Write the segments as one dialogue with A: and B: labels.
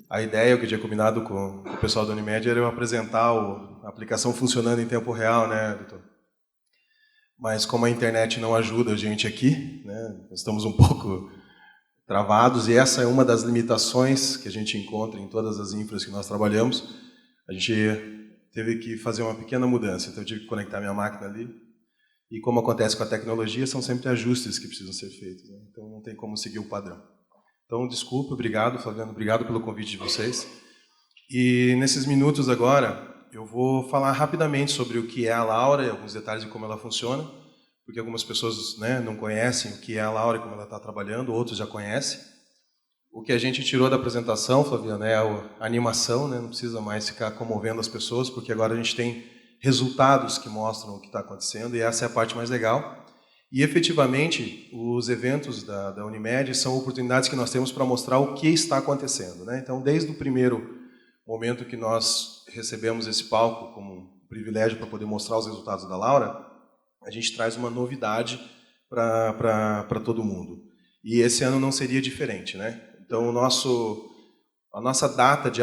A: A ideia que eu tinha combinado com o pessoal da Unimed era eu apresentar a aplicação funcionando em tempo real, né, doutor? Mas como a internet não ajuda a gente aqui, né, nós estamos um pouco travados, e essa é uma das limitações que a gente encontra em todas as infras que nós trabalhamos. A gente teve que fazer uma pequena mudança, então eu tive que conectar minha máquina ali, e como acontece com a tecnologia, são sempre ajustes que precisam ser feitos, né? Então não tem como seguir o padrão. Então, desculpe, obrigado, Flaviano, obrigado pelo convite de vocês. E nesses minutos agora, eu vou falar rapidamente sobre o que é a Laura e alguns detalhes de como ela funciona, porque algumas pessoas, né, não conhecem o que é a Laura e como ela está trabalhando, outros já conhecem. O que a gente tirou da apresentação, Flaviano, é a animação, né, não precisa mais ficar comovendo as pessoas, porque agora a gente tem resultados que mostram o que está acontecendo, e essa é a parte mais legal. E, efetivamente, os eventos da Unimed são oportunidades que nós temos para mostrar o que está acontecendo, né? Então, desde o primeiro momento que nós recebemos esse palco como um privilégio para poder mostrar os resultados da Laura, a gente traz uma novidade para todo mundo. E esse ano não seria diferente, né? Então, a nossa data de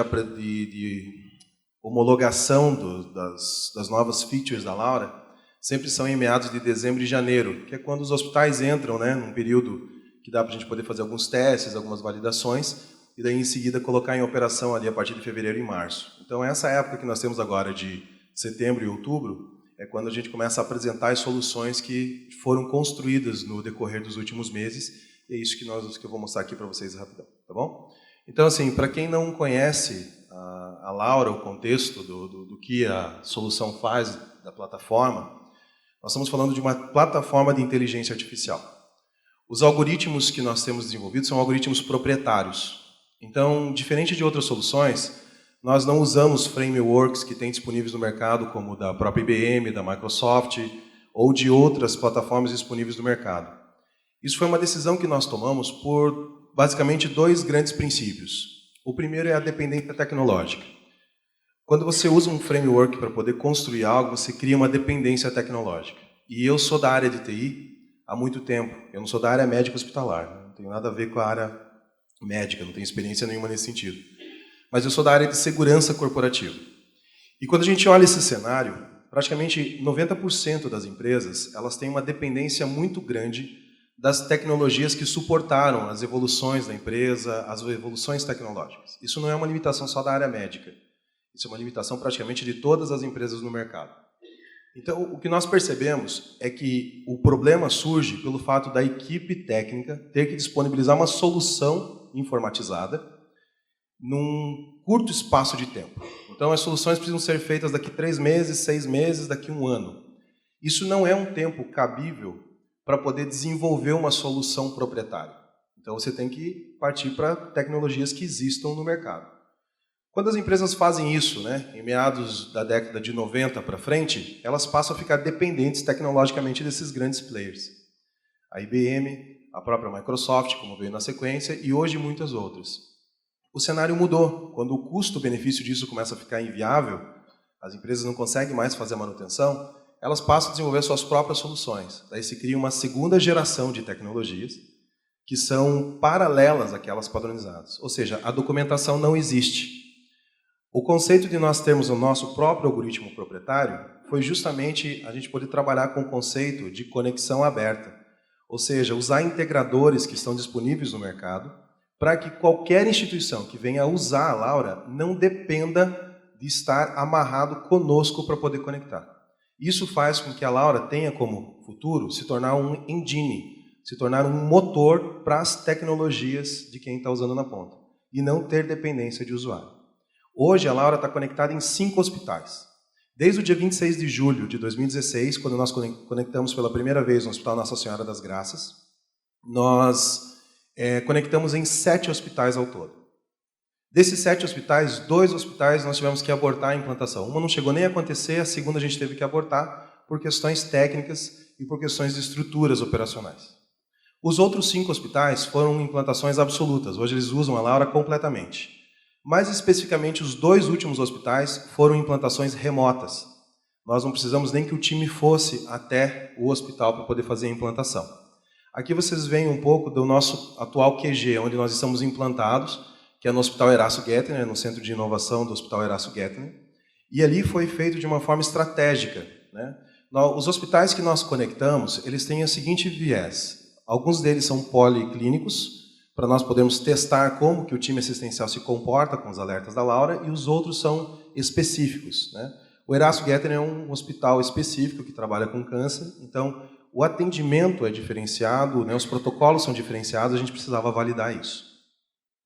A: homologação das novas features da Laura sempre são em meados de dezembro e janeiro, que é quando os hospitais entram, né, num período que dá para a gente poder fazer alguns testes, algumas validações, e daí em seguida colocar em operação ali a partir de fevereiro e março. Então essa época que nós temos agora de setembro e outubro é quando a gente começa a apresentar as soluções que foram construídas no decorrer dos últimos meses, e é isso que eu vou mostrar aqui para vocês rapidão, tá bom? Então, assim, para quem não conhece a Laura, o contexto do que a solução faz da plataforma, nós estamos falando de uma plataforma de inteligência artificial. Os algoritmos que nós temos desenvolvidos são algoritmos proprietários. Então, diferente de outras soluções, nós não usamos frameworks que tem disponíveis no mercado, como da própria IBM, da Microsoft, ou de outras plataformas disponíveis no mercado. Isso foi uma decisão que nós tomamos por, basicamente, dois grandes princípios. O primeiro é a dependência tecnológica. Quando você usa um framework para poder construir algo, você cria uma dependência tecnológica. E eu sou da área de TI há muito tempo. Eu não sou da área médica hospitalar. Não tenho nada a ver com a área médica, não tenho experiência nenhuma nesse sentido. Mas eu sou da área de segurança corporativa. E quando a gente olha esse cenário, praticamente 90% das empresas elas têm uma dependência muito grande das tecnologias que suportaram as evoluções da empresa, as evoluções tecnológicas. Isso não é uma limitação só da área médica. Isso é uma limitação praticamente de todas as empresas no mercado. Então, o que nós percebemos é que o problema surge pelo fato da equipe técnica ter que disponibilizar uma solução informatizada num curto espaço de tempo. Então, as soluções precisam ser feitas daqui 3 meses, 6 meses, daqui 1 ano. Isso não é um tempo cabível para poder desenvolver uma solução proprietária. Então, você tem que partir para tecnologias que existam no mercado. Quando as empresas fazem isso, né, em meados da década de 90 para frente, elas passam a ficar dependentes tecnologicamente desses grandes players. A IBM, a própria Microsoft, como veio na sequência, e hoje muitas outras. O cenário mudou. Quando o custo-benefício disso começa a ficar inviável, as empresas não conseguem mais fazer a manutenção, elas passam a desenvolver suas próprias soluções. Daí se cria uma segunda geração de tecnologias que são paralelas àquelas padronizadas. Ou seja, a documentação não existe. O conceito de nós termos o nosso próprio algoritmo proprietário foi justamente a gente poder trabalhar com o conceito de conexão aberta, ou seja, usar integradores que estão disponíveis no mercado para que qualquer instituição que venha usar a Laura não dependa de estar amarrado conosco para poder conectar. Isso faz com que a Laura tenha como futuro se tornar um engine, se tornar um motor para as tecnologias de quem está usando na ponta, e não ter dependência de usuário. Hoje, a Laura está conectada em 5 hospitais. Desde o dia 26 de julho de 2016, quando nós conectamos pela primeira vez no Hospital Nossa Senhora das Graças, nós conectamos em 7 hospitais ao todo. Desses 7 hospitais, 2 hospitais nós tivemos que abortar a implantação. Uma não chegou nem a acontecer, a segunda a gente teve que abortar por questões técnicas e por questões de estruturas operacionais. Os outros 5 hospitais foram implantações absolutas. Hoje eles usam a Laura completamente. Mais especificamente, os 2 últimos hospitais foram implantações remotas. Nós não precisamos nem que o time fosse até o hospital para poder fazer a implantação. Aqui vocês veem um pouco do nosso atual QG, onde nós estamos implantados, que é no Hospital Erasto Gettner, no Centro de Inovação do Hospital Erasto Gettner, e ali foi feito de uma forma estratégica, né? Os hospitais que nós conectamos, eles têm o seguinte viés. Alguns deles são policlínicos, para nós podermos testar como que o time assistencial se comporta com os alertas da Laura, e os outros são específicos, né? O Erasto Gettner é um hospital específico que trabalha com câncer, então o atendimento é diferenciado, né? Os protocolos são diferenciados, a gente precisava validar isso.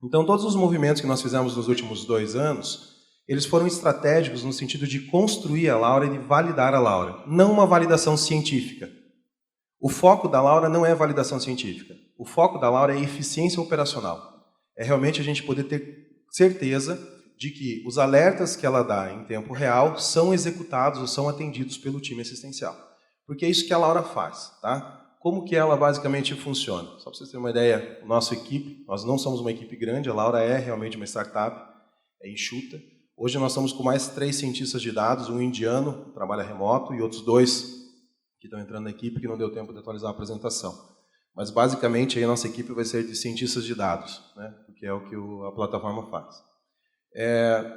A: Então todos os movimentos que nós fizemos nos últimos 2 anos, eles foram estratégicos no sentido de construir a Laura e de validar a Laura, não uma validação científica. O foco da Laura não é validação científica. O foco da Laura é eficiência operacional. É realmente a gente poder ter certeza de que os alertas que ela dá em tempo real são executados ou são atendidos pelo time assistencial. Porque é isso que a Laura faz, tá? Como que ela basicamente funciona? Só para vocês terem uma ideia, nossa equipe, nós não somos uma equipe grande, a Laura é realmente uma startup, é enxuta. Hoje nós estamos com mais 3 cientistas de dados, um indiano, que trabalha remoto, e outros 2 que estão entrando na equipe, que não deu tempo de atualizar a apresentação. Mas, basicamente, aí a nossa equipe vai ser de cientistas de dados, né? Porque é o que a plataforma faz.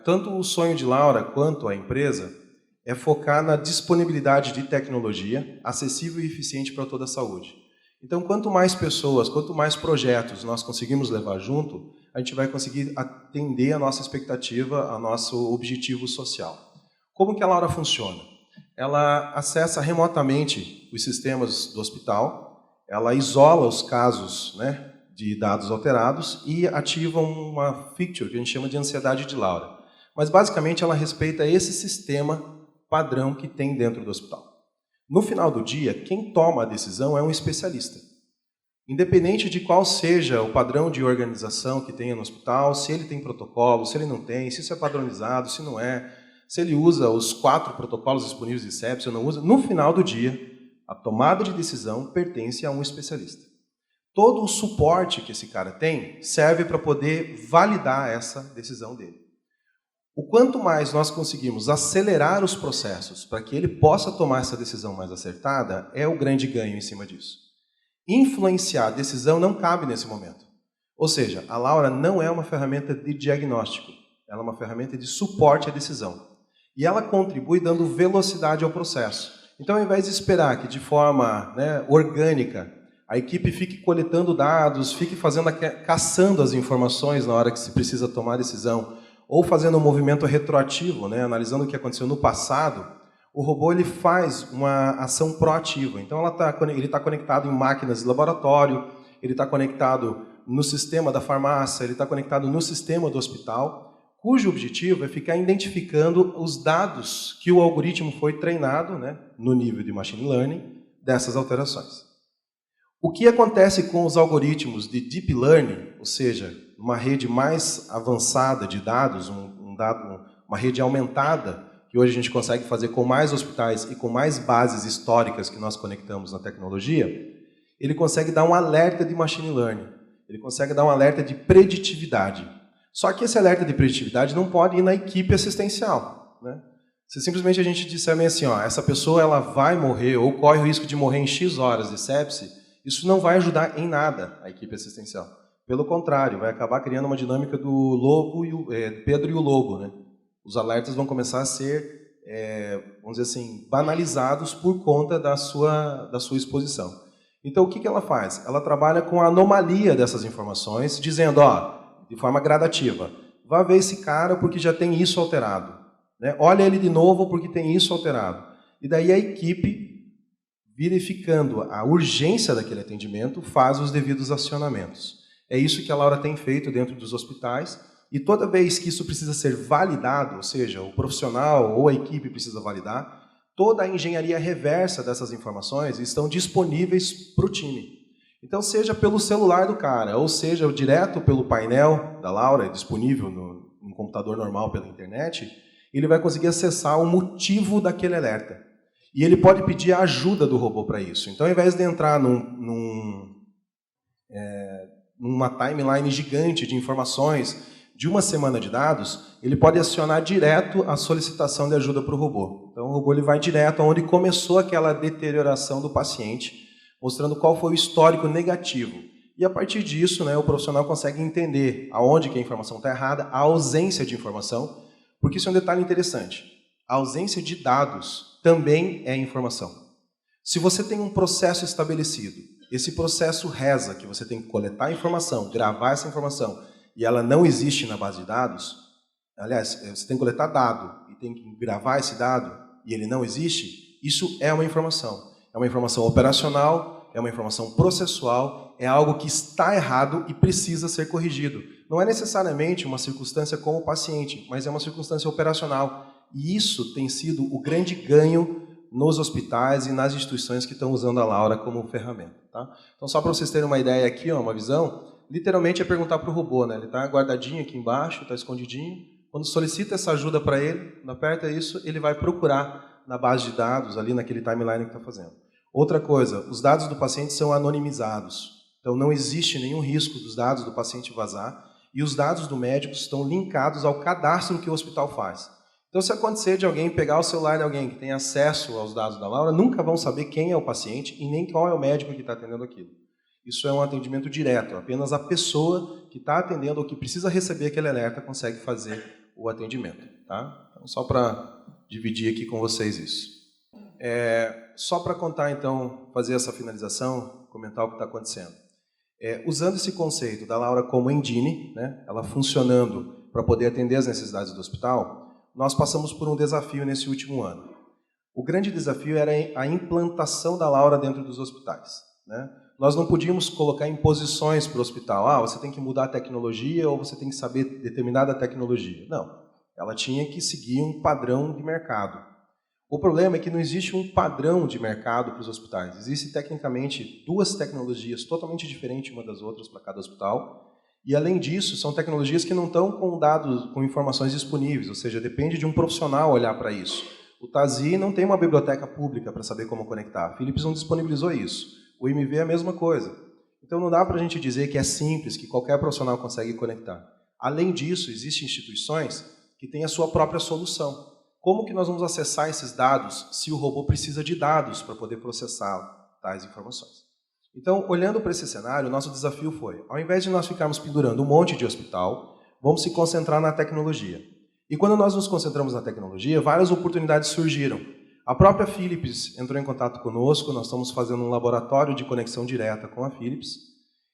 A: Tanto o sonho de Laura quanto a empresa é focar na disponibilidade de tecnologia acessível e eficiente para toda a saúde. Então, quanto mais pessoas, quanto mais projetos nós conseguimos levar junto, a gente vai conseguir atender a nossa expectativa, a nosso objetivo social. Como que a Laura funciona? Ela acessa remotamente os sistemas do hospital, ela isola os casos, né, de dados alterados e ativa uma feature que a gente chama de ansiedade de Laura. Mas, basicamente, ela respeita esse sistema padrão que tem dentro do hospital. No final do dia, quem toma a decisão é um especialista. Independente de qual seja o padrão de organização que tenha no hospital, se ele tem protocolo, se ele não tem, se isso é padronizado, se não é, se ele usa os 4 protocolos disponíveis de sepsis ou não usa, no final do dia, a tomada de decisão pertence a um especialista. Todo o suporte que esse cara tem serve para poder validar essa decisão dele. O quanto mais nós conseguimos acelerar os processos para que ele possa tomar essa decisão mais acertada, é o grande ganho em cima disso. Influenciar a decisão não cabe nesse momento. Ou seja, a Laura não é uma ferramenta de diagnóstico, ela é uma ferramenta de suporte à decisão. E ela contribui dando velocidade ao processo. Então, ao invés de esperar que de forma, né, orgânica a equipe fique coletando dados, fique caçando as informações na hora que se precisa tomar a decisão, ou fazendo um movimento retroativo, né, analisando o que aconteceu no passado, o robô ele faz uma ação proativa. Então ele está conectado em máquinas de laboratório, ele está conectado no sistema da farmácia, ele está conectado no sistema do hospital, cujo objetivo é ficar identificando os dados que o algoritmo foi treinado, né, no nível de machine learning, dessas alterações. O que acontece com os algoritmos de deep learning, ou seja, uma rede mais avançada de dados, uma rede aumentada, que hoje a gente consegue fazer com mais hospitais e com mais bases históricas que nós conectamos na tecnologia, ele consegue dar um alerta de machine learning, ele consegue dar um alerta de preditividade. Só que esse alerta de preditividade não pode ir na equipe assistencial, né? Se simplesmente a gente disser assim, ó, essa pessoa ela vai morrer ou corre o risco de morrer em X horas de sepse, isso não vai ajudar em nada a equipe assistencial. Pelo contrário, vai acabar criando uma dinâmica do lobo Pedro e o lobo, né? Os alertas vão começar a ser, vamos dizer assim, banalizados por conta da sua exposição. Então, o que ela faz? Ela trabalha com a anomalia dessas informações, dizendo, ó, de forma gradativa, vá ver esse cara porque já tem isso alterado, né? Olha ele de novo porque tem isso alterado. E daí a equipe, verificando a urgência daquele atendimento, faz os devidos acionamentos. É isso que a Laura tem feito dentro dos hospitais, e toda vez que isso precisa ser validado, ou seja, o profissional ou a equipe precisa validar, toda a engenharia reversa dessas informações estão disponíveis para o time. Então, seja pelo celular do cara, ou seja, direto pelo painel da Laura, disponível no computador normal pela internet, ele vai conseguir acessar o motivo daquele alerta. E ele pode pedir a ajuda do robô para isso. Então, ao invés de entrar numa timeline gigante de informações de uma semana de dados, ele pode acionar direto a solicitação de ajuda para o robô. Então, o robô ele vai direto aonde começou aquela deterioração do paciente, mostrando qual foi o histórico negativo. E a partir disso, né, o profissional consegue entender aonde que a informação está errada, a ausência de informação, porque isso é um detalhe interessante. A ausência de dados também é informação. Se você tem um processo estabelecido, esse processo reza que você tem que coletar a informação, gravar essa informação, e ela não existe na base de dados, aliás, você tem que coletar dado e tem que gravar esse dado, e ele não existe, isso é uma informação. É uma informação operacional, é uma informação processual, é algo que está errado e precisa ser corrigido. Não é necessariamente uma circunstância com o paciente, mas é uma circunstância operacional. E isso tem sido o grande ganho nos hospitais e nas instituições que estão usando a Laura como ferramenta. Tá? Então, só para vocês terem uma ideia aqui, ó, uma visão, literalmente é perguntar para o robô, né? Ele está guardadinho aqui embaixo, está escondidinho. Quando solicita essa ajuda para ele, aperta isso, ele vai procurar na base de dados, ali naquele timeline que está fazendo. Outra coisa, os dados do paciente são anonimizados. Então, não existe nenhum risco dos dados do paciente vazar e os dados do médico estão linkados ao cadastro que o hospital faz. Então, se acontecer de alguém pegar o celular de alguém que tem acesso aos dados da Laura, nunca vão saber quem é o paciente e nem qual é o médico que está atendendo aquilo. Isso é um atendimento direto, apenas a pessoa que está atendendo ou que precisa receber aquele alerta consegue fazer o atendimento. Tá? Então, só para dividir aqui com vocês isso. Só para contar, então, fazer essa finalização, comentar o que está acontecendo. Usando esse conceito da Laura como engine, né, ela funcionando para poder atender as necessidades do hospital, nós passamos por um desafio nesse último ano. O grande desafio era a implantação da Laura dentro dos hospitais. Né? Nós não podíamos colocar imposições para o hospital. Você tem que mudar a tecnologia ou você tem que saber determinada tecnologia. Não, ela tinha que seguir um padrão de mercado. O problema é que não existe um padrão de mercado para os hospitais. Existem, tecnicamente, duas tecnologias totalmente diferentes uma das outras para cada hospital. E, além disso, são tecnologias que não estão com dados, com informações disponíveis, ou seja, depende de um profissional olhar para isso. O TASI não tem uma biblioteca pública para saber como conectar. A Philips não disponibilizou isso. O IMV é a mesma coisa. Então, não dá para a gente dizer que é simples, que qualquer profissional consegue conectar. Além disso, existem instituições que têm a sua própria solução. Como que nós vamos acessar esses dados se o robô precisa de dados para poder processar tais informações? Então, olhando para esse cenário, o nosso desafio foi, ao invés de nós ficarmos pendurando um monte de hospital, vamos se concentrar na tecnologia. E quando nós nos concentramos na tecnologia, várias oportunidades surgiram. A própria Philips entrou em contato conosco, nós estamos fazendo um laboratório de conexão direta com a Philips.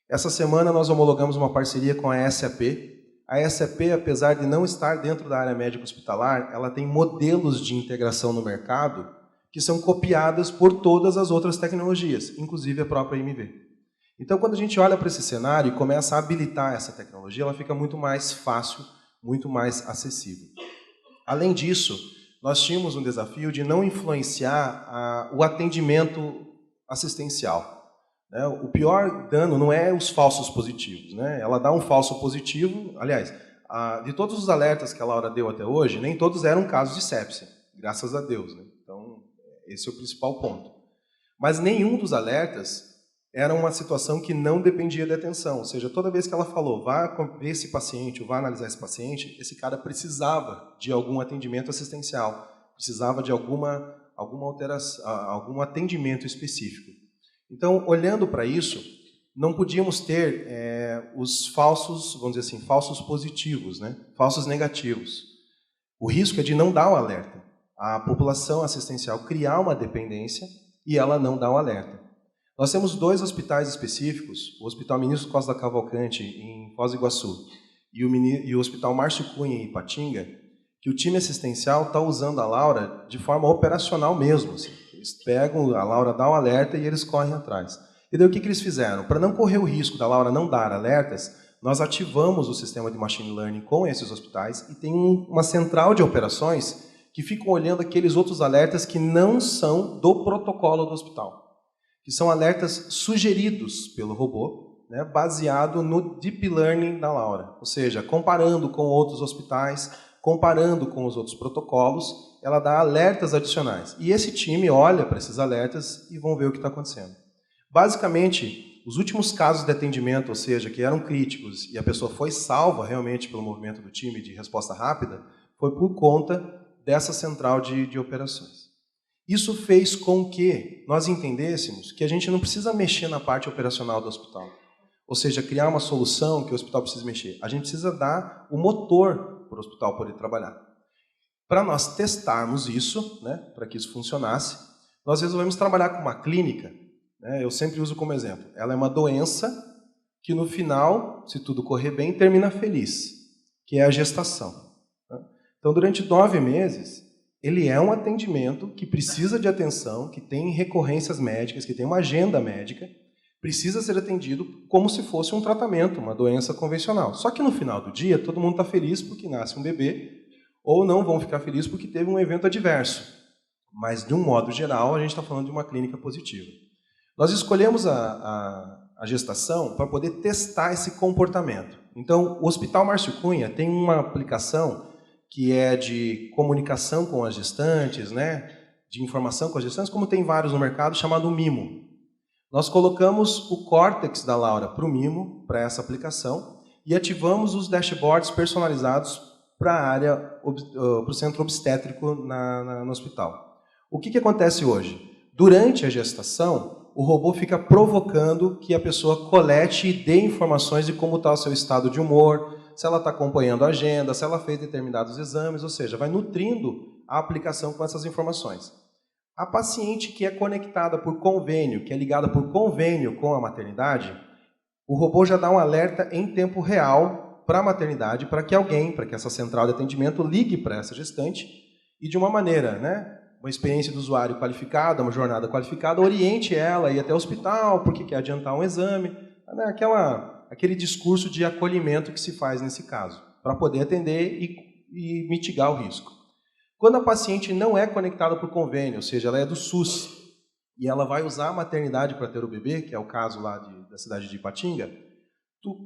A: Essa semana nós homologamos uma parceria com a SAP. A SAP, apesar de não estar dentro da área médica hospitalar, ela tem modelos de integração no mercado que são copiadas por todas as outras tecnologias, inclusive a própria IMV. Então, quando a gente olha para esse cenário e começa a habilitar essa tecnologia, ela fica muito mais fácil, muito mais acessível. Além disso, nós tínhamos um desafio de não influenciar o atendimento assistencial. Né? O pior dano não é os falsos positivos. Né? Ela dá um falso positivo, aliás, de todos os alertas que a Laura deu até hoje, nem todos eram casos de sepsia, graças a Deus. Né? Então, esse é o principal ponto. Mas nenhum dos alertas era uma situação que não dependia de atenção. Ou seja, toda vez que ela falou, vá ver esse paciente, ou vá analisar esse paciente, esse cara precisava de algum atendimento assistencial, precisava de alguma alteração, algum atendimento específico. Então, olhando para isso, não podíamos ter os falsos, vamos dizer assim, falsos positivos, né? Falsos negativos. O risco é de não dar o alerta. A população assistencial criar uma dependência e ela não dá o alerta. Nós temos dois hospitais específicos, o Hospital Ministro Costa da Cavalcante, em Foz do Iguaçu, e o Hospital Márcio Cunha, em Ipatinga, que o time assistencial está usando a Laura de forma operacional mesmo. Assim. Eles pegam, a Laura dá o alerta e eles correm atrás. E daí o que eles fizeram? Para não correr o risco da Laura não dar alertas, nós ativamos o sistema de machine learning com esses hospitais e tem uma central de operações que ficam olhando aqueles outros alertas que não são do protocolo do hospital, que são alertas sugeridos pelo robô, né, baseado no deep learning da Laura. Ou seja, comparando com outros hospitais, comparando com os outros protocolos, ela dá alertas adicionais. E esse time olha para esses alertas e vão ver o que está acontecendo. Basicamente, os últimos casos de atendimento, ou seja, que eram críticos e a pessoa foi salva realmente pelo movimento do time de resposta rápida, foi por conta dessa central de operações. Isso fez com que nós entendêssemos que a gente não precisa mexer na parte operacional do hospital. ou seja, criar uma solução que o hospital precisa mexer. A gente precisa dar o motor para o hospital poder trabalhar. Para nós testarmos isso, né, para que isso funcionasse, nós resolvemos trabalhar com uma clínica, né, eu sempre uso como exemplo, ela é uma doença que no final, se tudo correr bem, termina feliz, que é a gestação. Né? Então, durante 9 meses, ele é um atendimento que precisa de atenção, que tem recorrências médicas, que tem uma agenda médica, precisa ser atendido como se fosse um tratamento, uma doença convencional. Só que no final do dia, todo mundo está feliz porque nasce um bebê, ou não vão ficar felizes porque teve um evento adverso. Mas, de um modo geral, a gente está falando de uma clínica positiva. Nós escolhemos a gestação para poder testar esse comportamento. Então, o Hospital Márcio Cunha tem uma aplicação que é de comunicação com as gestantes, né? De informação com as gestantes, como tem vários no mercado, chamado Mimo. Nós colocamos o córtex da Laura para o Mimo, para essa aplicação, e ativamos os dashboards personalizados para a área, para o centro obstétrico no hospital. O que acontece hoje? Durante a gestação, o robô fica provocando que a pessoa colete e dê informações de como está o seu estado de humor, se ela está acompanhando a agenda, se ela fez determinados exames, ou seja, vai nutrindo a aplicação com essas informações. A paciente que é conectada por convênio, que é ligada por convênio com a maternidade, o robô já dá um alerta em tempo real para a maternidade, para que alguém, para que essa central de atendimento ligue para essa gestante e de uma maneira, né, uma experiência do usuário qualificada, uma jornada qualificada, oriente ela a ir até o hospital, porque quer adiantar um exame, né, aquele discurso de acolhimento que se faz nesse caso, para poder atender e mitigar o risco. Quando a paciente não é conectada por convênio, ou seja, ela é do SUS, e ela vai usar a maternidade para ter o bebê, que é o caso lá da cidade de Ipatinga,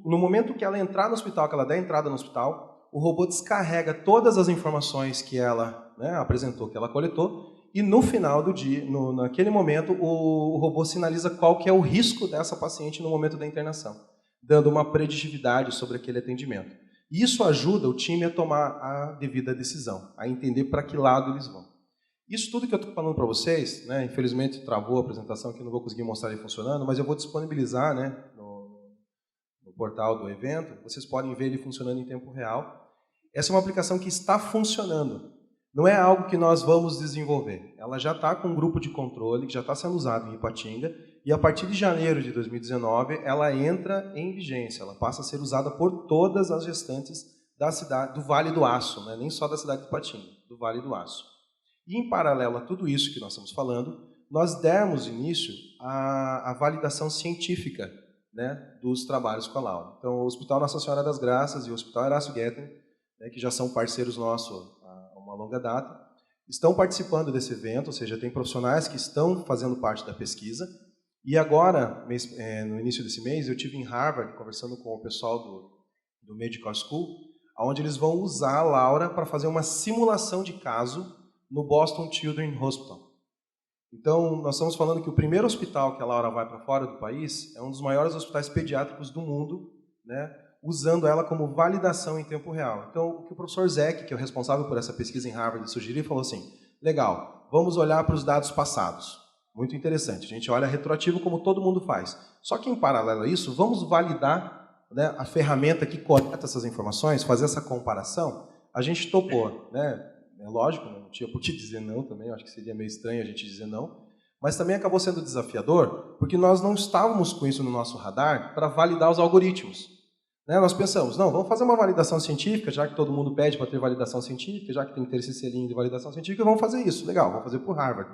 A: no momento que ela entrar no hospital, que ela der entrada no hospital, o robô descarrega todas as informações que ela, né, apresentou, que ela coletou, e no final do dia, naquele momento, o robô sinaliza qual que é o risco dessa paciente no momento da internação, dando uma preditividade sobre aquele atendimento. Isso ajuda o time a tomar a devida decisão, a entender para que lado eles vão. Isso tudo que eu estou falando para vocês, né, infelizmente travou a apresentação aqui, não vou conseguir mostrar ele funcionando, mas eu vou disponibilizar, né, no portal do evento, vocês podem ver ele funcionando em tempo real. Essa é uma aplicação que está funcionando. Não é algo que nós vamos desenvolver. Ela já está com um grupo de controle, que já está sendo usado em Ipatinga, e a partir de janeiro de 2019, ela entra em vigência. Ela passa a ser usada por todas as gestantes da cidade, do Vale do Aço, né? Nem só da cidade de Ipatinga, do Vale do Aço. E, em paralelo a tudo isso que nós estamos falando, nós demos início à validação científica, né, dos trabalhos com a Laura. Então, o Hospital Nossa Senhora das Graças e o Hospital Horácio Guetem, né, que já são parceiros nossos há uma longa data, estão participando desse evento, ou seja, tem profissionais que estão fazendo parte da pesquisa. E agora, no início desse mês, eu estive em Harvard conversando com o pessoal do Medical School, onde eles vão usar a Laura para fazer uma simulação de caso no Boston Children's Hospital. Então, nós estamos falando que o primeiro hospital que a Laura vai para fora do país é um dos maiores hospitais pediátricos do mundo, né, usando ela como validação em tempo real. Então, o que o professor Zeck, que é o responsável por essa pesquisa em Harvard, sugeriu, falou assim, legal, vamos olhar para os dados passados. Muito interessante, a gente olha retroativo como todo mundo faz. Só que, em paralelo a isso, vamos validar, né, a ferramenta que coleta essas informações, fazer essa comparação. A gente topou, né? É lógico, não tinha por que dizer não também, eu acho que seria meio estranho a gente dizer não, mas também acabou sendo desafiador, porque nós não estávamos com isso no nosso radar para validar os algoritmos. Né? Nós pensamos, não, vamos fazer uma validação científica, já que todo mundo pede para ter validação científica, já que tem que ter esse selinho de validação científica, vamos fazer isso, legal, vamos fazer por Harvard.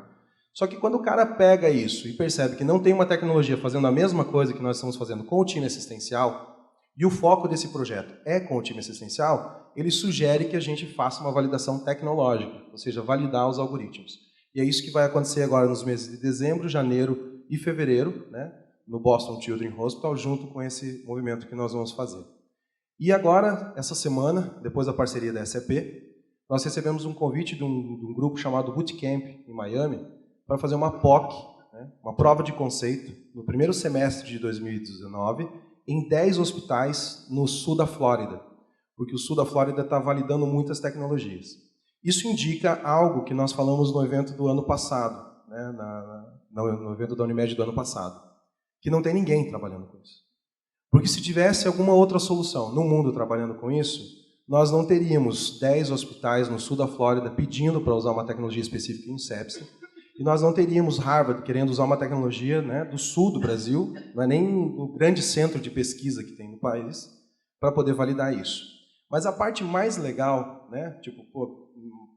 A: Só que quando o cara pega isso e percebe que não tem uma tecnologia fazendo a mesma coisa que nós estamos fazendo com o time assistencial, e o foco desse projeto é com o time assistencial, ele sugere que a gente faça uma validação tecnológica, ou seja, validar os algoritmos. E é isso que vai acontecer agora nos meses de dezembro, janeiro e fevereiro, né, no Boston Children's Hospital, junto com esse movimento que nós vamos fazer. E agora, essa semana, depois da parceria da SAP, nós recebemos um convite de um grupo chamado Bootcamp, em Miami, para fazer uma POC, né, uma prova de conceito, no primeiro semestre de 2019, em 10 hospitais no sul da Flórida, porque o sul da Flórida está validando muitas tecnologias. Isso indica algo que nós falamos no evento do ano passado, né, no evento da Unimed do ano passado, que não tem ninguém trabalhando com isso. Porque se tivesse alguma outra solução no mundo trabalhando com isso, nós não teríamos 10 hospitais no sul da Flórida pedindo para usar uma tecnologia específica em sepsia, e nós não teríamos Harvard querendo usar uma tecnologia, né, do sul do Brasil, não é nem o grande centro de pesquisa que tem no país, para poder validar isso. Mas a parte mais legal, né, tipo, pô,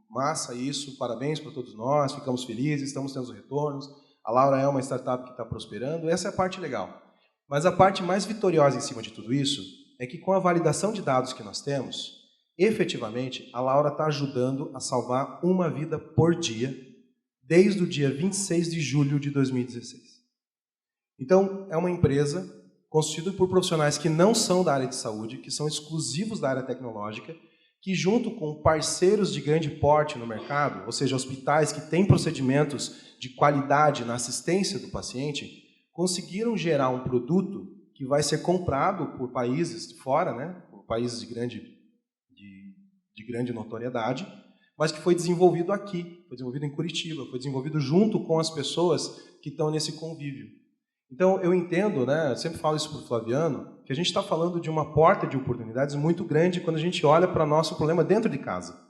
A: massa isso, parabéns para todos nós, ficamos felizes, estamos tendo retornos, a Laura é uma startup que está prosperando, essa é a parte legal. Mas a parte mais vitoriosa em cima de tudo isso é que com a validação de dados que nós temos, efetivamente, a Laura está ajudando a salvar uma vida por dia, desde o dia 26 de julho de 2016. Então, é uma empresa constituída por profissionais que não são da área de saúde, que são exclusivos da área tecnológica, que junto com parceiros de grande porte no mercado, ou seja, hospitais que têm procedimentos de qualidade na assistência do paciente, conseguiram gerar um produto que vai ser comprado por países de fora, né, por países de grande notoriedade, mas que foi desenvolvido aqui, foi desenvolvido em Curitiba, foi desenvolvido junto com as pessoas que estão nesse convívio. Então, eu entendo, né, eu sempre falo isso para o Flaviano, que a gente está falando de uma porta de oportunidades muito grande quando a gente olha para o nosso problema dentro de casa.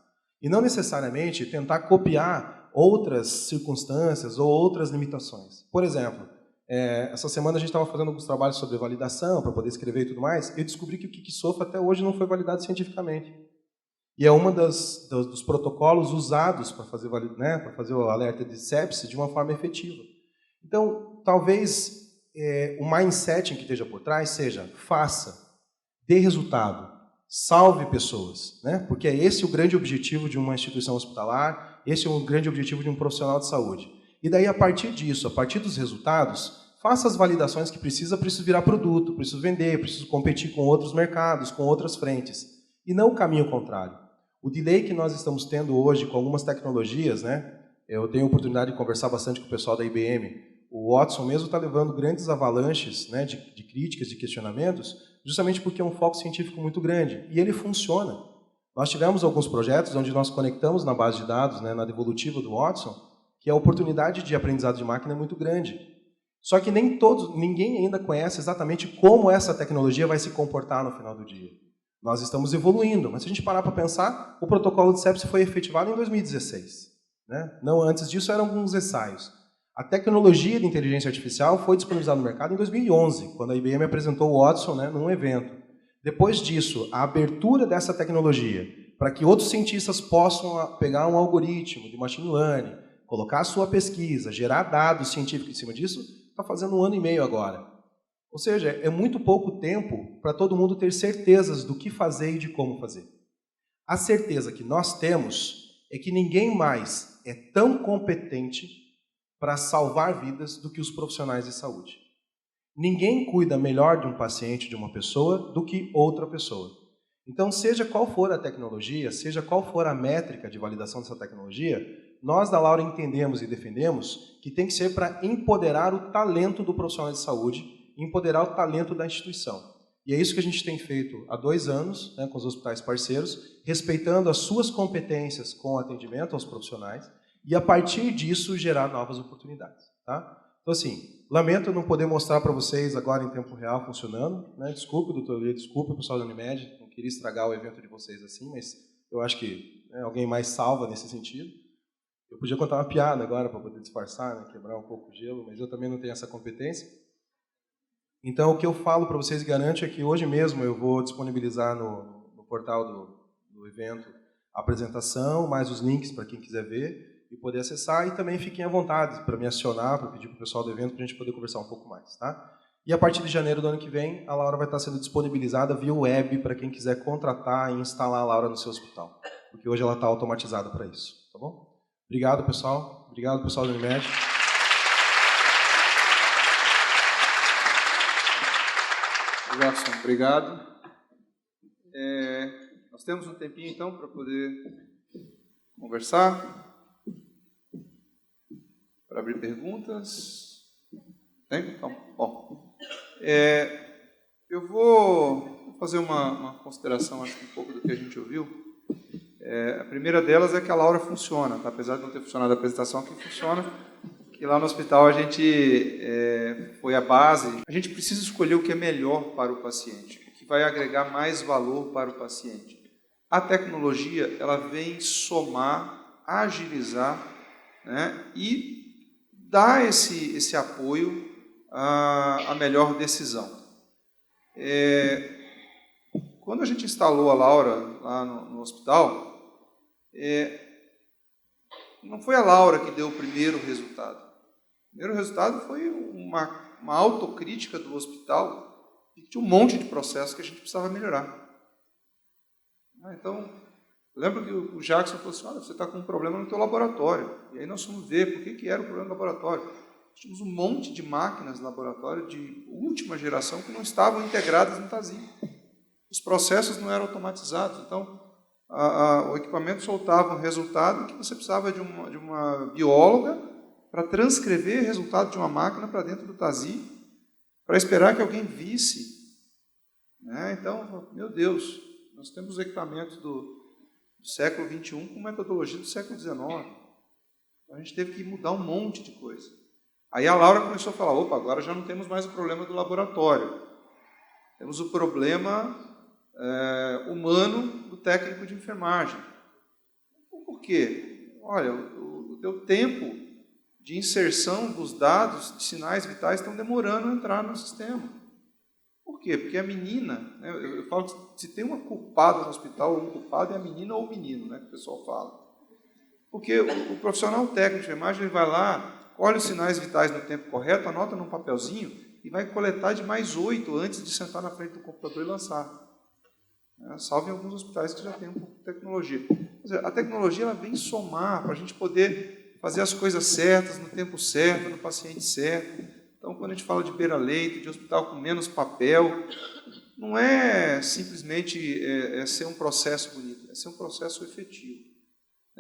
A: E não necessariamente tentar copiar outras circunstâncias ou outras limitações. Por exemplo, essa semana a gente estava fazendo alguns trabalhos sobre validação, para poder escrever e tudo mais, eu descobri que o Kiksofa até hoje não foi validado cientificamente. E é um dos protocolos usados para fazer, né, para fazer o alerta de sepsis de uma forma efetiva. Então, talvez o mindset que esteja por trás seja: faça, dê resultado, salve pessoas, né? Porque é esse o grande objetivo de uma instituição hospitalar, esse é o grande objetivo de um profissional de saúde. E daí, a partir disso, a partir dos resultados, faça as validações que precisa virar produto, preciso vender, preciso competir com outros mercados, com outras frentes. E não o caminho contrário. O delay que nós estamos tendo hoje com algumas tecnologias, né? Eu tenho a oportunidade de conversar bastante com o pessoal da IBM. O Watson mesmo está levando grandes avalanches, né, de críticas, de questionamentos, justamente porque é um foco científico muito grande. E ele funciona. Nós tivemos alguns projetos onde nós conectamos na base de dados, né, na devolutiva do Watson, que a oportunidade de aprendizado de máquina é muito grande. Só que ninguém ainda conhece exatamente como essa tecnologia vai se comportar no final do dia. Nós estamos evoluindo, mas se a gente parar para pensar, o protocolo de sepsis foi efetivado em 2016. Né? Não, antes disso eram alguns ensaios. A tecnologia de inteligência artificial foi disponibilizada no mercado em 2011, quando a IBM apresentou o Watson, né, num evento. Depois disso, a abertura dessa tecnologia para que outros cientistas possam pegar um algoritmo de machine learning, colocar a sua pesquisa, gerar dados científicos em cima disso, está fazendo 1 ano e meio agora. Ou seja, é muito pouco tempo para todo mundo ter certezas do que fazer e de como fazer. A certeza que nós temos é que ninguém mais é tão competente para salvar vidas do que os profissionais de saúde. Ninguém cuida melhor de um paciente, de uma pessoa, do que outra pessoa. Então, seja qual for a tecnologia, seja qual for a métrica de validação dessa tecnologia, nós da Laura entendemos e defendemos que tem que ser para empoderar o talento do profissional de saúde, empoderar o talento da instituição. E é isso que a gente tem feito há 2 anos, né, com os hospitais parceiros, respeitando as suas competências com o atendimento aos profissionais e, a partir disso, gerar novas oportunidades. Tá? Então, assim, lamento não poder mostrar para vocês agora em tempo real funcionando. Né? Desculpe, doutor Lê, desculpe, pessoal da Unimed, não queria estragar o evento de vocês assim, mas eu acho que, né, alguém mais salva nesse sentido. Eu podia contar uma piada agora para poder disfarçar, né, quebrar um pouco o gelo, mas eu também não tenho essa competência. Então, o que eu falo para vocês e garanto é que hoje mesmo eu vou disponibilizar no portal do evento a apresentação, mais os links para quem quiser ver e poder acessar, e também fiquem à vontade para me acionar, para pedir para o pessoal do evento para a gente poder conversar um pouco mais. Tá? E a partir de janeiro do ano que vem, a Laura vai estar sendo disponibilizada via web para quem quiser contratar e instalar a Laura no seu hospital, porque hoje ela está automatizada para isso. Tá bom? Obrigado, pessoal. Obrigado, pessoal da Unimed.
B: Watson, obrigado. Nós temos um tempinho, então, para poder conversar, para abrir perguntas. Tem? Então, bom. Eu vou fazer uma consideração, acho que um pouco do que a gente ouviu. A primeira delas é que a Laura funciona, tá? Apesar de não ter funcionado a apresentação, que funciona, que lá no hospital a gente foi a base. A gente precisa escolher o que é melhor para o paciente, o que vai agregar mais valor para o paciente. A tecnologia, ela vem somar, agilizar, né, e dar esse apoio à melhor decisão. Quando a gente instalou a Laura lá no hospital, não foi a Laura que deu o primeiro resultado. O primeiro resultado foi uma autocrítica do hospital e tinha um monte de processos que a gente precisava melhorar. Então, eu lembro que o Jackson falou assim, olha, você está com um problema no teu laboratório. E aí nós fomos ver por que era o problema do laboratório. Tínhamos um monte de máquinas no laboratório de última geração que não estavam integradas no TASI. Os processos não eram automatizados. Então, o equipamento soltava um resultado que você precisava de uma bióloga para transcrever o resultado de uma máquina para dentro do TASI, para esperar que alguém visse. Então, meu Deus, nós temos equipamentos do século XXI com metodologia do século XIX. A gente teve que mudar um monte de coisa. Aí a Laura começou a falar, opa, agora já não temos mais o problema do laboratório. Temos o problema humano do técnico de enfermagem. Por quê? Olha, o teu tempo de inserção dos dados, de sinais vitais, estão demorando a entrar no sistema. Por quê? Porque a menina, né, eu falo que se tem uma culpada no hospital, um culpado é a menina ou o menino, né, que o pessoal fala. Porque o profissional técnico de enfermagem, ele vai lá, olha os sinais vitais no tempo correto, anota num papelzinho e vai coletar de mais 8 antes de sentar na frente do computador e lançar. Salvo em alguns hospitais que já tem um pouco de tecnologia. Quer dizer, a tecnologia ela vem somar para a gente poder fazer as coisas certas, no tempo certo, no paciente certo. Então, quando a gente fala de beira-leito, de hospital com menos papel, não é simplesmente ser um processo bonito, é ser um processo efetivo.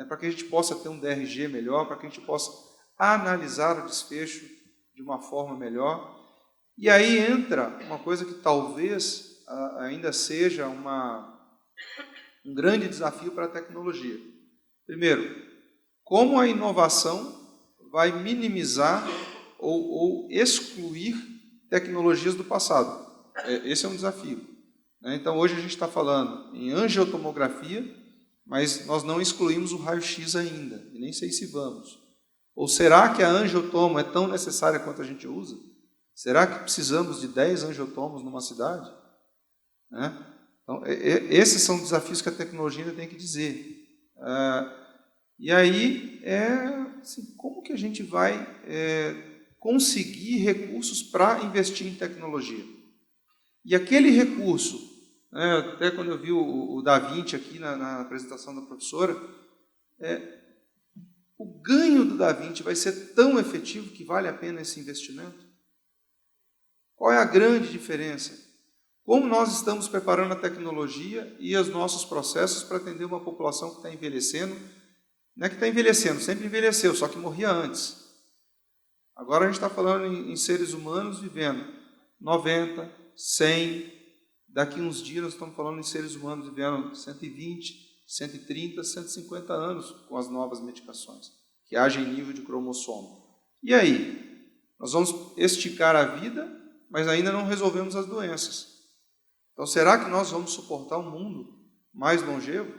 B: Para que a gente possa ter um DRG melhor, para que a gente possa analisar o desfecho de uma forma melhor. E aí entra uma coisa que talvez ainda seja um grande desafio para a tecnologia. Primeiro, como a inovação vai minimizar ou excluir tecnologias do passado. Esse é um desafio. Então, hoje a gente está falando em angiotomografia, mas nós não excluímos o raio-x ainda, e nem sei se vamos. Ou será que a angiotomo é tão necessária quanto a gente usa? Será que precisamos de 10 angiotomos numa cidade? Então, esses são desafios que a tecnologia ainda tem que dizer. E aí, assim, como que a gente vai conseguir recursos para investir em tecnologia? E aquele recurso, até quando eu vi o Da Vinci aqui na apresentação da professora, o ganho do Da Vinci vai ser tão efetivo que vale a pena esse investimento? Qual é a grande diferença? Como nós estamos preparando a tecnologia e os nossos processos para atender uma população que está envelhecendo? Não é que está envelhecendo, sempre envelheceu, só que morria antes. Agora a gente está falando em seres humanos vivendo 90, 100, daqui uns dias nós estamos falando em seres humanos vivendo 120, 130, 150 anos com as novas medicações, que agem em nível de cromossomo. E aí? Nós vamos esticar a vida, mas ainda não resolvemos as doenças. Então, será que nós vamos suportar um mundo mais longevo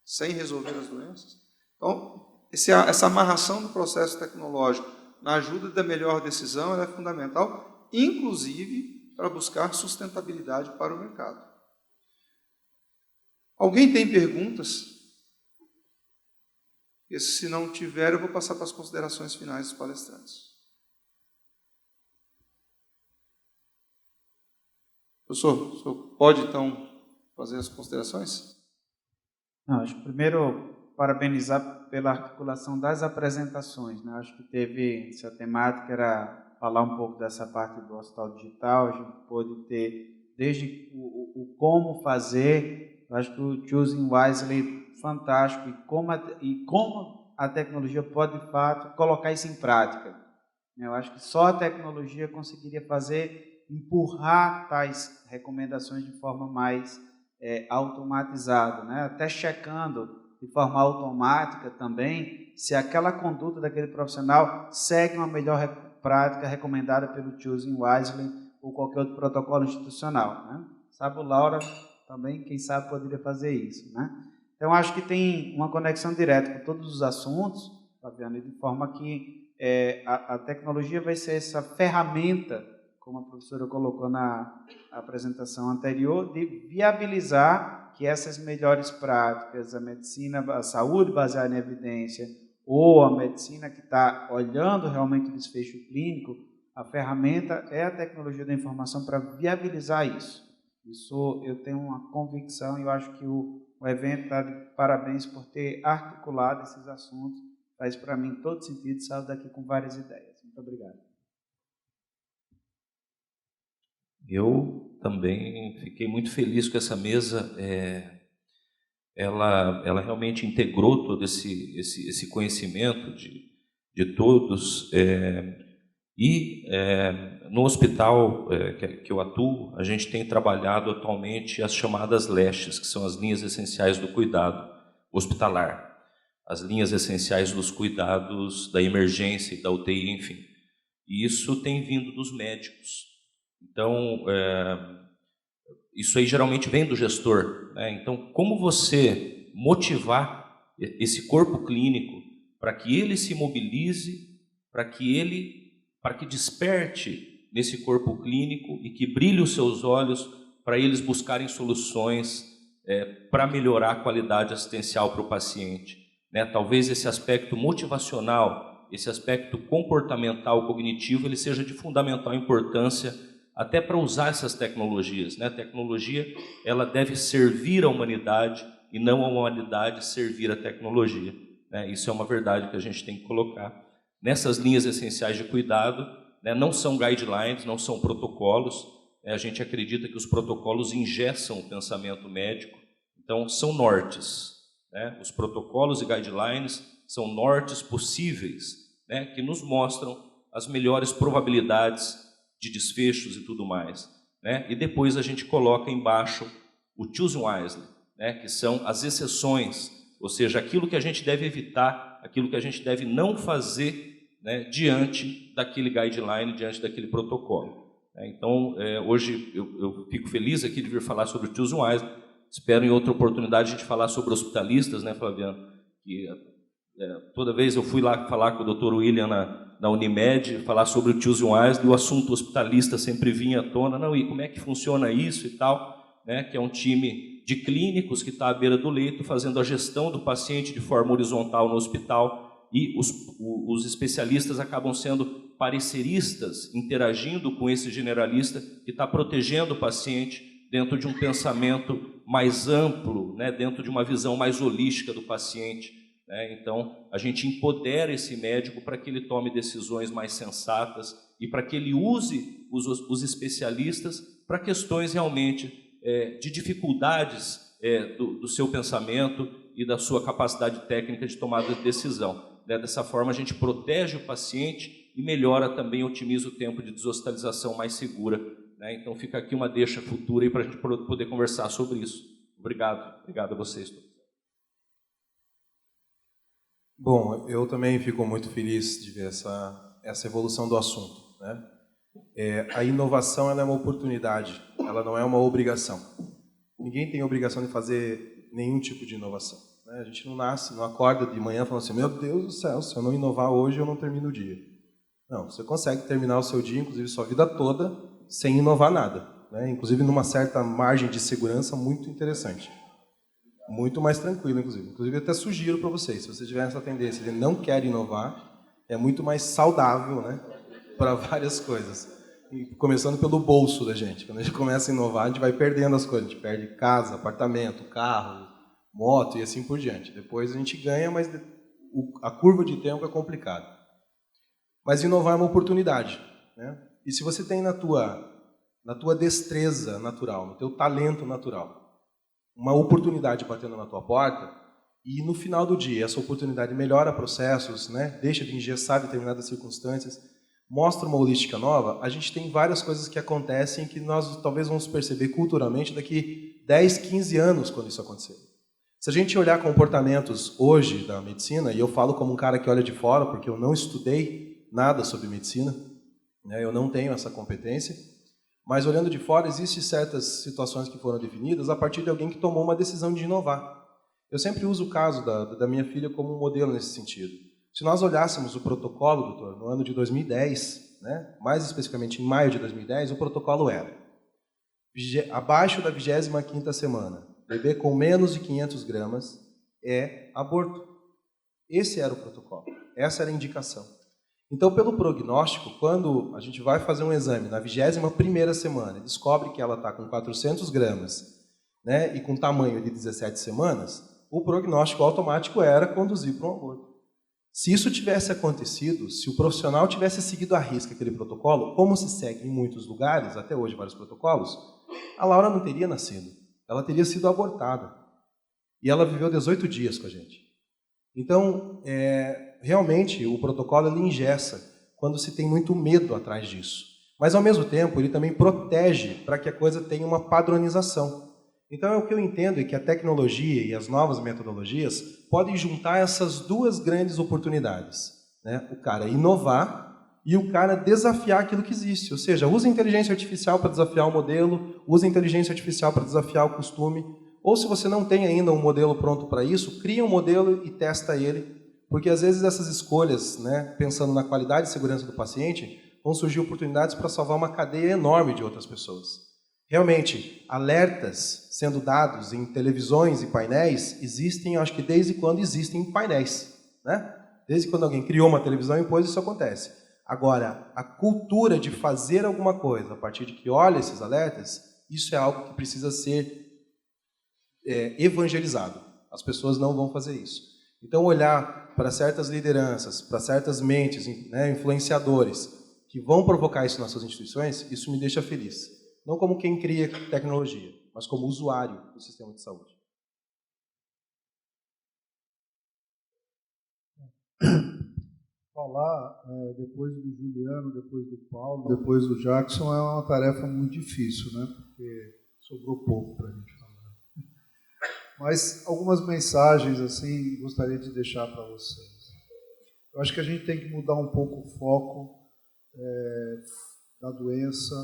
B: sem resolver as doenças? Então, essa amarração do processo tecnológico na ajuda da melhor decisão ela é fundamental, inclusive para buscar sustentabilidade para o mercado. Alguém tem perguntas? E se não tiver, eu vou passar para as considerações finais dos palestrantes. Professor, o senhor pode, então, fazer as considerações?
C: Não, acho que primeiro parabenizar pela articulação das apresentações. Né? Acho que teve essa temática, era falar um pouco dessa parte do hospital digital, a gente pôde ter desde o como fazer, eu acho que o Choosing Wisely fantástico, e como a tecnologia pode, de fato, colocar isso em prática. Eu acho que só a tecnologia conseguiria empurrar tais recomendações de forma mais automatizada, né? Até checando de forma automática também se aquela conduta daquele profissional segue uma melhor prática recomendada pelo Choosing Wisely ou qualquer outro protocolo institucional, né? Sabe, o Laura também, quem sabe, poderia fazer isso, né? Então, acho que tem uma conexão direta com todos os assuntos, Fabiano, de forma que a tecnologia vai ser essa ferramenta, como a professora colocou na apresentação anterior, de viabilizar que essas melhores práticas, a medicina, a saúde baseada em evidência, ou a medicina que está olhando realmente o desfecho clínico, a ferramenta é a tecnologia da informação para viabilizar isso. Isso eu tenho uma convicção e eu acho que o evento está de parabéns por ter articulado esses assuntos. Faz para mim todo sentido, saio daqui com várias ideias. Muito obrigado.
D: Eu também fiquei muito feliz com essa mesa. Ela realmente integrou todo esse conhecimento de todos. No hospital que eu atuo, a gente tem trabalhado atualmente as chamadas LESHs, que são as linhas essenciais do cuidado hospitalar, as linhas essenciais dos cuidados da emergência e da UTI, enfim. E isso tem vindo dos médicos. Então, isso aí geralmente vem do gestor, né? Então, como você motivar esse corpo clínico para que ele se mobilize, para que desperte nesse corpo clínico e que brilhe os seus olhos para eles buscarem soluções para melhorar a qualidade assistencial para o paciente, né? Talvez esse aspecto motivacional, esse aspecto comportamental, cognitivo, ele seja de fundamental importância até para usar essas tecnologias, né? A tecnologia, ela deve servir à humanidade e não a humanidade servir à tecnologia, né? Isso é uma verdade que a gente tem que colocar. Nessas linhas essenciais de cuidado, né, não são guidelines, não são protocolos, a gente acredita que os protocolos engessam o pensamento médico, então são nortes, né? Os protocolos e guidelines são nortes possíveis, né, que nos mostram as melhores probabilidades de desfechos e tudo mais, né? E depois a gente coloca embaixo o Choosing Wisely, né, que são as exceções, ou seja, aquilo que a gente deve evitar, aquilo que a gente deve não fazer, né, diante daquele guideline, diante daquele protocolo. Então, hoje eu fico feliz aqui de vir falar sobre o Choosing Wisely. Espero em outra oportunidade a gente falar sobre hospitalistas, né, Flaviano? Que toda vez eu fui lá falar com o Dr. William na Unimed, falar sobre o Choosing Wisely, e o assunto hospitalista sempre vinha à tona. Não, e como é que funciona isso e tal, né? Que é um time de clínicos que está à beira do leito fazendo a gestão do paciente de forma horizontal no hospital, e os especialistas acabam sendo pareceristas, interagindo com esse generalista que está protegendo o paciente dentro de um pensamento mais amplo, né, dentro de uma visão mais holística do paciente, né? Então, a gente empodera esse médico para que ele tome decisões mais sensatas e para que ele use os especialistas para questões realmente de dificuldades do seu pensamento e da sua capacidade técnica de tomada de decisão, né? Dessa forma, a gente protege o paciente e melhora também, otimiza o tempo de deshospitalização mais segura, né? Então, fica aqui uma deixa futura para a gente poder conversar sobre isso. Obrigado. Obrigado a vocês todos.
A: Bom, eu também fico muito feliz de ver essa evolução do assunto, né? A inovação, ela é uma oportunidade, ela não é uma obrigação. Ninguém tem obrigação de fazer nenhum tipo de inovação, né? A gente não nasce, não acorda de manhã falando assim, meu Deus do céu, se eu não inovar hoje, eu não termino o dia. Não, você consegue terminar o seu dia, inclusive sua vida toda, sem inovar nada, né? Inclusive numa certa margem de segurança muito interessante. Muito mais tranquilo, inclusive. Inclusive, eu até sugiro para vocês, se vocês tiverem essa tendência de não querer inovar, é muito mais saudável, né, para várias coisas. E começando pelo bolso da gente. Quando a gente começa a inovar, a gente vai perdendo as coisas. A gente perde casa, apartamento, carro, moto e assim por diante. Depois a gente ganha, mas a curva de tempo é complicada. Mas inovar é uma oportunidade, né? E se você tem na tua destreza natural, no teu talento natural, uma oportunidade batendo na tua porta, e no final do dia essa oportunidade melhora processos, né? Deixa de engessar determinadas circunstâncias, mostra uma holística nova, a gente tem várias coisas que acontecem que nós talvez vamos perceber culturalmente daqui 10, 15 anos quando isso acontecer. Se a gente olhar comportamentos hoje da medicina, e eu falo como um cara que olha de fora, porque eu não estudei nada sobre medicina, né, eu não tenho essa competência, mas olhando de fora, existem certas situações que foram definidas a partir de alguém que tomou uma decisão de inovar. Eu sempre uso o caso da minha filha como um modelo nesse sentido. Se nós olhássemos o protocolo, doutor, no ano de 2010, né, mais especificamente em maio de 2010, o protocolo era abaixo da 25ª semana, bebê com menos de 500 gramas é aborto. Esse era o protocolo, essa era a indicação. Então, pelo prognóstico, quando a gente vai fazer um exame na 21ª semana e descobre que ela está com 400 gramas, né, e com tamanho de 17 semanas, o prognóstico automático era conduzir para um aborto. Se isso tivesse acontecido, se o profissional tivesse seguido à risca aquele protocolo, como se segue em muitos lugares, até hoje vários protocolos, a Laura não teria nascido, ela teria sido abortada. E ela viveu 18 dias com a gente. Então, realmente, o protocolo ele engessa quando se tem muito medo atrás disso. Mas, ao mesmo tempo, ele também protege para que a coisa tenha uma padronização. Então, o que eu entendo é que a tecnologia e as novas metodologias podem juntar essas duas grandes oportunidades, né? O cara inovar e o cara desafiar aquilo que existe. Ou seja, usa inteligência artificial para desafiar o modelo, usa inteligência artificial para desafiar o costume. Ou se você não tem ainda um modelo pronto para isso, cria um modelo e testa ele, porque às vezes essas escolhas, né, pensando na qualidade e segurança do paciente, vão surgir oportunidades para salvar uma cadeia enorme de outras pessoas. Realmente, alertas sendo dados em televisões e painéis existem, acho que desde quando existem painéis, né? Desde quando alguém criou uma televisão e impôs, isso acontece. Agora, a cultura de fazer alguma coisa a partir de que olha esses alertas, isso é algo que precisa ser evangelizado. As pessoas não vão fazer isso. Então, olhar para certas lideranças, para certas mentes, né, influenciadores, que vão provocar isso nas suas instituições, isso me deixa feliz. Não como quem cria tecnologia, mas como usuário do sistema de saúde.
E: Falar depois do Juliano, depois do Paulo, depois do Jackson é uma tarefa muito difícil, né? Porque sobrou pouco para a gente falar. Mas algumas mensagens assim gostaria de deixar para vocês. Eu acho que a gente tem que mudar um pouco o foco da doença,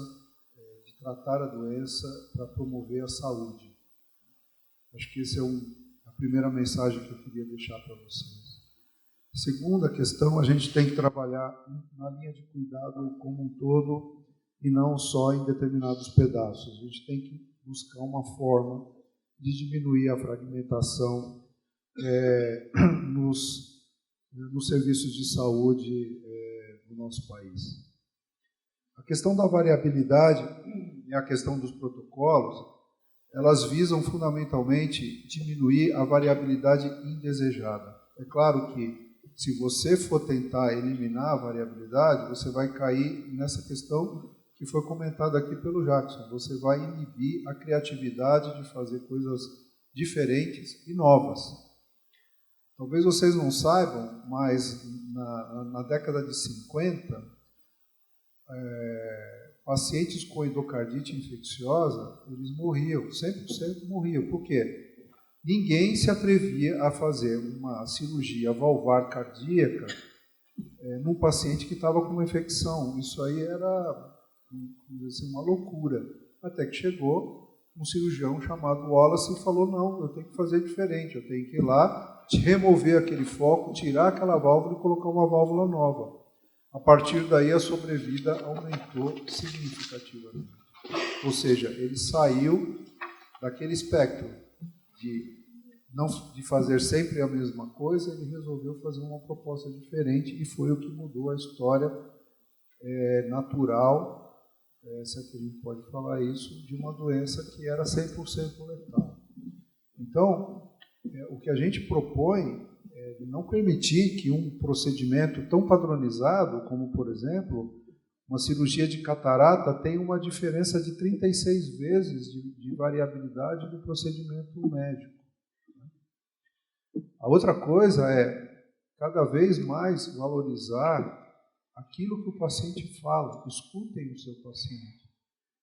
E: de tratar a doença para promover a saúde. Acho que essa é a primeira mensagem que eu queria deixar para vocês. Segunda questão, a gente tem que trabalhar na linha de cuidado como um todo e não só em determinados pedaços. A gente tem que buscar uma forma de diminuir a fragmentação nos serviços de saúde do nosso país. A questão da variabilidade e a questão dos protocolos, elas visam fundamentalmente diminuir a variabilidade indesejada. É claro que se você for tentar eliminar a variabilidade, você vai cair nessa questão que foi comentada aqui pelo Jackson. Você vai inibir a criatividade de fazer coisas diferentes e novas. Talvez vocês não saibam, mas na década de 50, pacientes com endocardite infecciosa, eles morriam, 100% morriam. Por quê? Ninguém se atrevia a fazer uma cirurgia valvar cardíaca num paciente que estava com uma infecção. Isso aí era uma loucura. Até que chegou um cirurgião chamado Wallace e falou, não, eu tenho que fazer diferente, eu tenho que ir lá, remover aquele foco, tirar aquela válvula e colocar uma válvula nova. A partir daí a sobrevida aumentou significativamente. Ou seja, ele saiu daquele espectro de fazer sempre a mesma coisa, ele resolveu fazer uma proposta diferente e foi o que mudou a história natural, se é que a gente pode falar isso, de uma doença que era 100% letal. Então, o que a gente propõe é não permitir que um procedimento tão padronizado, como, por exemplo, uma cirurgia de catarata, tenha uma diferença de 36 vezes de variabilidade do procedimento médico. A outra coisa é, cada vez mais, valorizar aquilo que o paciente fala. Escutem o seu paciente.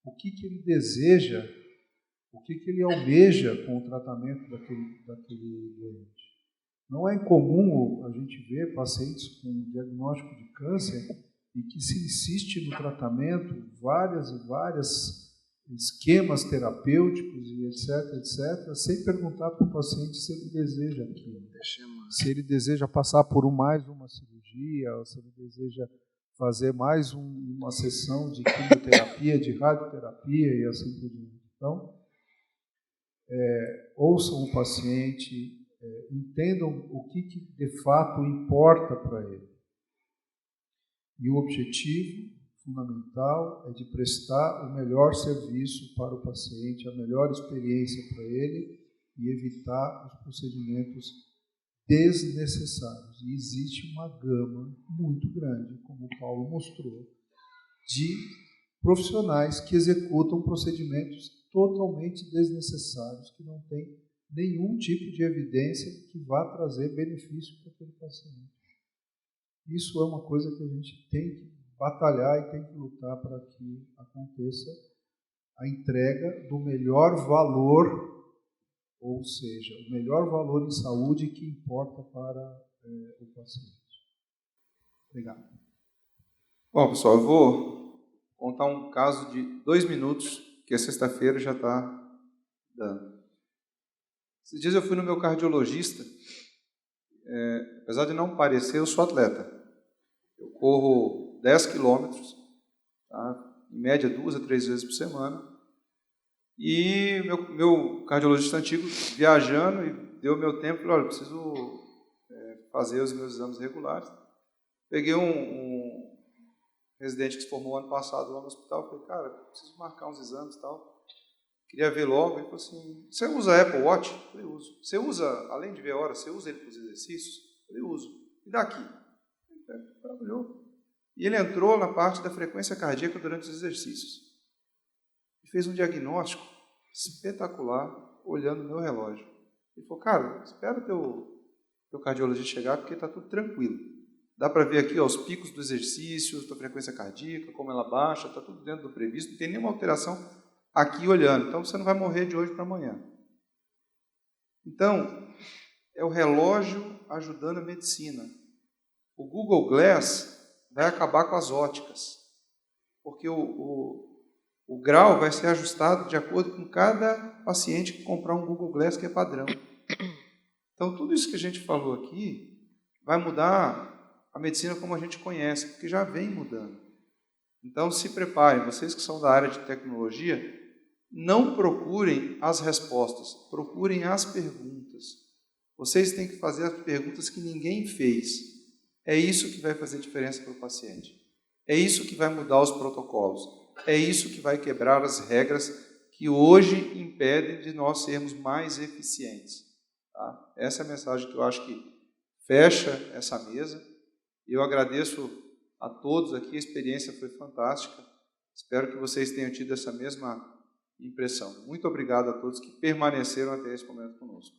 E: O que ele deseja o que ele almeja com o tratamento daquele doente. Não é incomum a gente ver pacientes com diagnóstico de câncer e que se insiste no tratamento, vários esquemas terapêuticos e etc., sem perguntar para o paciente se ele deseja aquilo. Se ele deseja passar por mais uma cirurgia, ou se ele deseja fazer mais uma sessão de quimioterapia, de radioterapia e assim por diante. Então, ouçam o paciente, entendam o que de fato importa para ele. E o objetivo fundamental é de prestar o melhor serviço para o paciente, a melhor experiência para ele e evitar os procedimentos desnecessários. E existe uma gama muito grande, como o Paulo mostrou, de profissionais que executam procedimentos totalmente desnecessários, que não têm nenhum tipo de evidência que vá trazer benefício para aquele paciente. Isso é uma coisa que a gente tem que batalhar e tem que lutar para que aconteça a entrega do melhor valor, ou seja, o melhor valor em saúde que importa para o paciente. Obrigado.
B: Bom, pessoal, eu vou contar um caso de 2 minutos, que a sexta-feira já está dando. Esses dias eu fui no meu cardiologista, apesar de não parecer, eu sou atleta. Eu corro 10 quilômetros, tá? Em média 2 a 3 vezes por semana. E meu cardiologista antigo, viajando, e deu meu tempo, falou, olha, eu preciso fazer os meus exames regulares. Peguei um residente que se formou ano passado lá no hospital, falei, cara, preciso marcar uns exames e tal. Queria ver logo. Ele falou assim, você usa Apple Watch? Eu falei, uso. Você usa, além de ver a hora, você usa ele para os exercícios? Eu falei, uso. E daqui? Ele trabalhou. E ele entrou na parte da frequência cardíaca durante os exercícios. E fez um diagnóstico espetacular, olhando o meu relógio. Ele falou, cara, espera o teu cardiologista chegar, porque está tudo tranquilo. Dá para ver aqui os picos do exercício, da frequência cardíaca, como ela baixa, está tudo dentro do previsto, não tem nenhuma alteração aqui olhando. Então, você não vai morrer de hoje para amanhã. Então, é o relógio ajudando a medicina. O Google Glass vai acabar com as óticas, porque o grau vai ser ajustado de acordo com cada paciente que comprar um Google Glass, que é padrão. Então, tudo isso que a gente falou aqui vai mudar a medicina como a gente conhece, porque já vem mudando. Então, se preparem, vocês que são da área de tecnologia, não procurem as respostas, procurem as perguntas. Vocês têm que fazer as perguntas que ninguém fez. É isso que vai fazer diferença para o paciente. É isso que vai mudar os protocolos. É isso que vai quebrar as regras que hoje impedem de nós sermos mais eficientes. Tá? Essa é a mensagem que eu acho que fecha essa mesa. Eu agradeço a todos aqui, a experiência foi fantástica. Espero que vocês tenham tido essa mesma impressão. Muito obrigado a todos que permaneceram até esse momento conosco.